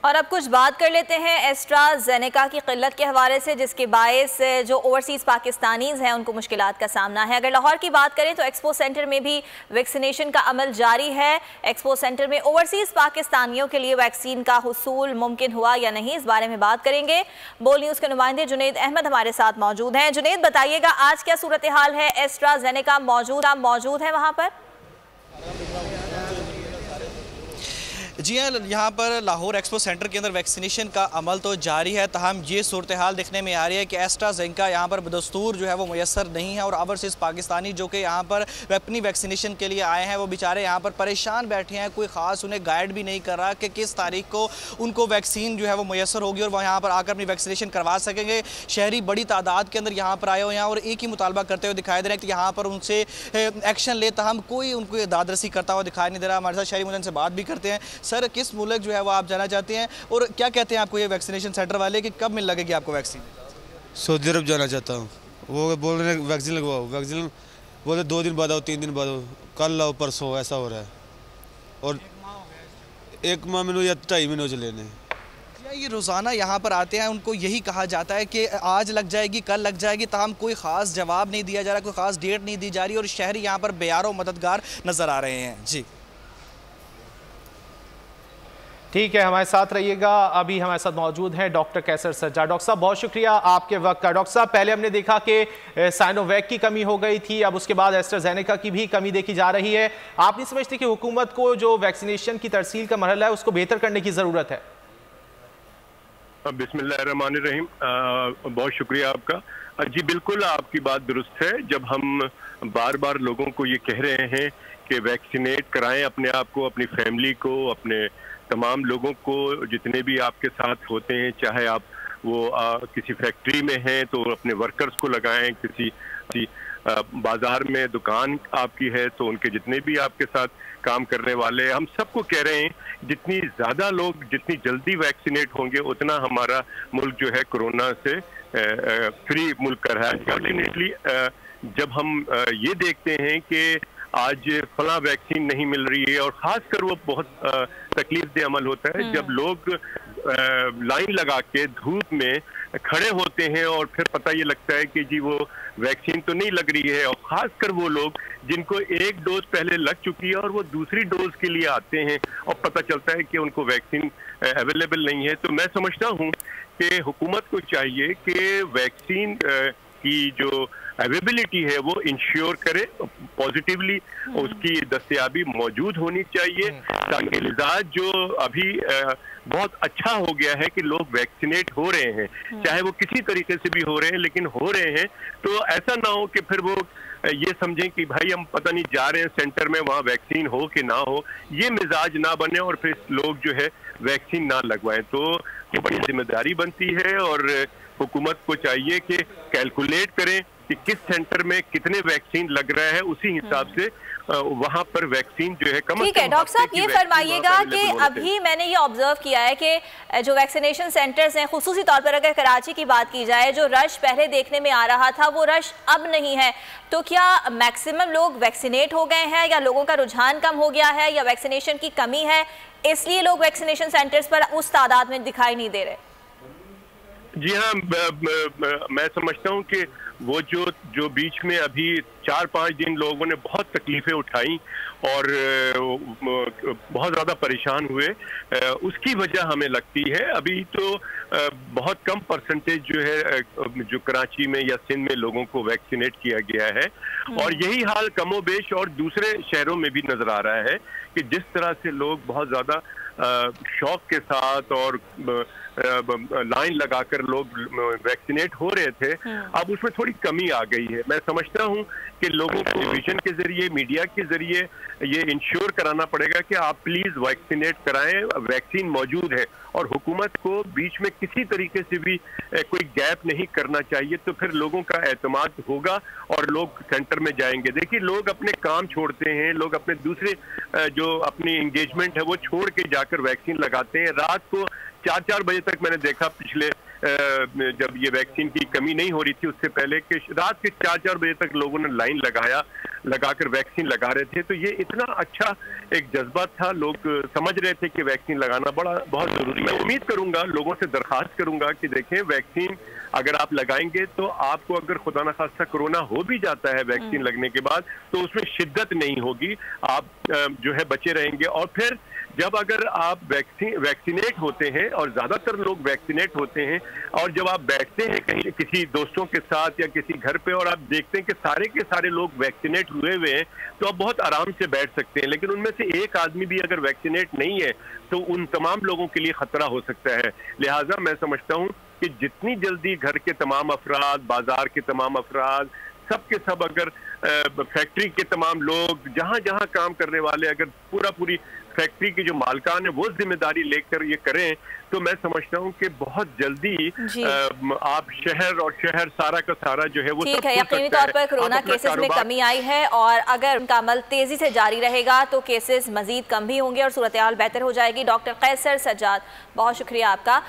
और अब कुछ बात कर लेते हैं एस्ट्राजेनेका की किल्लत के हवाले से, जिसके बायस जो ओवरसीज़ पाकिस्तानीज़ हैं उनको मुश्किलात का सामना है। अगर लाहौर की बात करें तो एक्सपो सेंटर में भी वैक्सीनेशन का अमल जारी है। एक्सपो सेंटर में ओवरसीज़ पाकिस्तानियों के लिए वैक्सीन का हुसूल मुमकिन हुआ या नहीं, इस बारे में बात करेंगे। बोल न्यूज़ के नुमाइंदे जुनैद अहमद हमारे साथ मौजूद हैं। जुनैद, बताइएगा आज क्या सूरत हाल है? एस्ट्राजेनेका मौजूद है वहाँ पर? जी हाँ, यहाँ पर लाहौर एक्सपो सेंटर के अंदर वैक्सीनेशन का अमल तो जारी है, तहम ये सूरत हाल देखने में आ रही है कि एस्ट्राजेनेका यहाँ पर बदस्तूर जो है वो मैसर नहीं है और ओवरसीज़ पाकिस्तानी जो कि यहाँ पर अपनी वैक्सीनेशन के लिए आए हैं वो बेचारे यहाँ पर परेशान बैठे हैं। कोई ख़ास उन्हें गाइड भी नहीं कर रहा कि किस तारीख को उनको वैक्सीन जो है वो मैसर होगी और वह यहाँ पर आकर अपनी वैक्सीनेशन करवा सकेंगे। शहरी बड़ी तादाद के अंदर यहाँ पर आए हुए हैं और एक ही मुतालबा करते हुए दिखाई दे रहे हैं कि यहाँ पर उनसे एक्शन ले, तहम कोई उनको दादरसी करता हुआ दिखाई नहीं दे रहा। हमारे साथ शहरी मुद्दे से बात भी करते हैं। सर, किस मुल्क जो है वो आप जाना चाहते हैं और क्या कहते हैं आपको ये वैक्सीनेशन सेंटर वाले कि कब मिल लगेगी आपको वैक्सीन? सऊदी अरब जाना चाहता हूँ। वो बोल रहे हैं वैक्सीन लगवाओ, वैक्सीन बोले 2 दिन बाद आओ, 3 दिन बाद आओ, कल आओ, परसों, ऐसा हो रहा है। और 1 माह में या 2.5 महीनों से लेने। ये रोज़ाना यहाँ पर आते हैं, उनको यही कहा जाता है कि आज लग जाएगी, कल लग जाएगी, तहम कोई ख़ास जवाब नहीं दिया जा रहा, कोई ख़ास डेट नहीं दी जा रही और शहरी यहाँ पर बेयारो मददगार नज़र आ रहे हैं। जी ठीक है, हमारे साथ रहिएगा। अभी हमारे साथ मौजूद हैं डॉक्टर कैसर सज्जाद। डॉक्टर साहब, बहुत शुक्रिया आपके वक्त का। डॉक्टर साहब, पहले हमने देखा कि साइनोवैक की कमी हो गई थी, अब उसके बाद एस्ट्राजेनेका की भी कमी देखी जा रही है। आप नहीं समझते कि हुकूमत को जो वैक्सीनेशन की तरसील का मरहला है उसको बेहतर करने की ज़रूरत है? बिस्मिल्लाहिर्रहमानिर्रहीम, बहुत शुक्रिया आपका। जी बिल्कुल, आपकी बात दुरुस्त है। जब हम बार बार लोगों को ये कह रहे हैं कि वैक्सीनेट कराएं अपने आप को, अपनी फैमिली को, अपने तमाम लोगों को, जितने भी आपके साथ होते हैं, चाहे आप वो किसी फैक्ट्री में हैं तो अपने वर्कर्स को लगाएं, किसी बाजार में दुकान आपकी है तो उनके जितने भी आपके साथ काम करने वाले, हम सबको कह रहे हैं जितनी ज़्यादा लोग जितनी जल्दी वैक्सीनेट होंगे उतना हमारा मुल्क जो है कोरोना से फ्री मुल्क का रहा है। अनफॉर्चुनेटली जब हम ये देखते हैं कि आज फला वैक्सीन नहीं मिल रही है और ख़ासकर वो बहुत तकलीफ दे अमल होता है जब लोग लाइन लगा के धूप में खड़े होते हैं और फिर पता ये लगता है कि जी वो वैक्सीन तो नहीं लग रही है, और ख़ासकर वो लोग जिनको 1 डोज पहले लग चुकी है और वो दूसरी डोज के लिए आते हैं और पता चलता है कि उनको वैक्सीन अवेलेबल नहीं है। तो मैं समझता हूँ कि हुकूमत को चाहिए कि वैक्सीन की जो अवेलेबिलिटी है वो इंश्योर करे, पॉजिटिवली उसकी दस्तयाबी मौजूद होनी चाहिए, ताकि लिहाज जो अभी बहुत अच्छा हो गया है कि लोग वैक्सीनेट हो रहे हैं, चाहे वो किसी तरीके से भी हो रहे हैं लेकिन हो रहे हैं, तो ऐसा ना हो कि फिर वो ये समझें कि भाई हम पता नहीं जा रहे हैं सेंटर में, वहाँ वैक्सीन हो कि ना हो, ये मिजाज ना बने और फिर लोग जो है वैक्सीन ना लगवाएं। तो ये बड़ी जिम्मेदारी बनती है और हुकूमत को चाहिए कि कैलकुलेट करें कि किस सेंटर में कितने वैक्सीन लग रहा है, उसी हिसाब से वहां पर वैक्सीन जो है कम। ठीक है डॉक्टर साहब, ये फरमाइएगा कि अभी मैंने ये ऑब्जर्व किया है कि जो वैक्सीनेशन सेंटर्स हैं, खुसूसी तौर पर अगर कराची की बात की जाए, जो रश पहले देखने में आ रहा था वो रश अब नहीं है। तो क्या मैक्सिमम लोग वैक्सीनेट हो गए हैं या लोगों का रुझान कम हो गया है या वैक्सीनेशन की कमी है, इसलिए लोग वैक्सीनेशन सेंटर्स पर उस तादाद में दिखाई नहीं दे रहे? जी हाँ, मैं समझता हूँ कि वो जो बीच में अभी 4-5 दिन लोगों ने बहुत तकलीफें उठाई और बहुत ज़्यादा परेशान हुए, उसकी वजह हमें लगती है। अभी तो बहुत कम परसेंटेज जो है जो कराची में या सिंध में लोगों को वैक्सीनेट किया गया है, और यही हाल कमोबेश और दूसरे शहरों में भी नज़र आ रहा है कि जिस तरह से लोग बहुत ज़्यादा शौक के साथ और लाइन लगाकर लोग वैक्सीनेट हो रहे थे, अब उसमें थोड़ी कमी आ गई है। मैं समझता हूं कि लोगों को विजन के जरिए, मीडिया के जरिए ये इंश्योर कराना पड़ेगा कि आप प्लीज वैक्सीनेट कराएं, वैक्सीन मौजूद है, और हुकूमत को बीच में किसी तरीके से भी कोई गैप नहीं करना चाहिए, तो फिर लोगों का एतमाद होगा और लोग सेंटर में जाएंगे। देखिए, लोग अपने काम छोड़ते हैं, लोग अपने दूसरे जो अपनी एंगेजमेंट है वो छोड़ के जाकर वैक्सीन लगाते हैं। रात को 4-4 बजे तक मैंने देखा पिछले जब ये वैक्सीन की कमी नहीं हो रही थी उससे पहले कि रात के 4-4 बजे तक लोगों ने लाइन लगाकर वैक्सीन लगा रहे थे। तो ये इतना अच्छा एक जज्बा था, लोग समझ रहे थे कि वैक्सीन लगाना बहुत जरूरी है। मैं उम्मीद करूंगा, लोगों से दरखास्त करूंगा कि देखें, वैक्सीन अगर आप लगाएंगे तो आपको अगर खुदा न खास्ता कोरोना हो भी जाता है वैक्सीन लगने के बाद तो उसमें शिद्दत नहीं होगी, आप जो है बचे रहेंगे। और फिर जब अगर आप वैक्सीनेट होते हैं और ज्यादातर लोग वैक्सीनेट होते हैं और जब आप बैठते हैं कहीं किसी दोस्तों के साथ या किसी घर पे और आप देखते हैं कि सारे के सारे लोग वैक्सीनेट हुए हुए हैं तो आप बहुत आराम से बैठ सकते हैं। लेकिन उनमें से एक आदमी भी अगर वैक्सीनेट नहीं है तो उन तमाम लोगों के लिए खतरा हो सकता है। लिहाजा मैं समझता हूँ कि जितनी जल्दी घर के तमाम अफराद, बाजार के तमाम अफराद, सब के सब अगर फैक्ट्री के तमाम लोग, जहां जहां काम करने वाले, अगर पूरी फैक्ट्री की जो मालकान है वो जिम्मेदारी लेकर ये करें तो मैं समझता हूं कि बहुत जल्दी आप शहर सारा का सारा जो है वो ठीक है। यकीनी तौर पर कोरोना केसेस में कमी आई है और अगर उनका अमल तेजी से जारी रहेगा तो केसेस मजीद कम भी होंगे और सूरत हाल बेहतर हो जाएगी। डॉक्टर कैसर सज्जाद, बहुत शुक्रिया आपका।